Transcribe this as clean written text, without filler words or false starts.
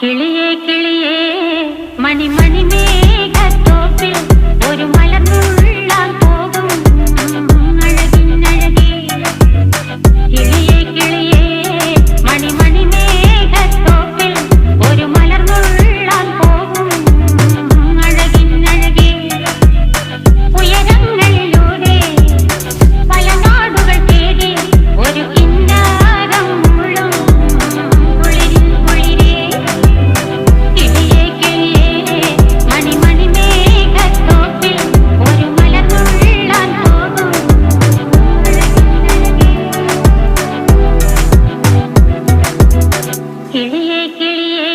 കിളിയേ കിളിയേ മണിമണി മേഘത്തോപ്പിൽ ഒരു മലർന്നുള്ളാൻ പോകും അഴകിനഴകേ. കിളിയേ കിളിയേ മണിമണി മേഘത്തോപ്പിൽ ഒരു മലർന്നുള്ളാൻ പോകും അഴകിനഴകേ. ഉയരങ്ങളിലൂടെ പല നാടുകൾ തേടി ഒരു കിന്നാരം മുഴും കുളിരിൻ കുളിരേ. കിളിയേ കിളിയേ മണിമണി മേഘത്തോപ്പിൽ ഒരു മലർന്നുള്ളാൻ പോകും അഴകിനഴകേ. കിളിയേ കിളിയേ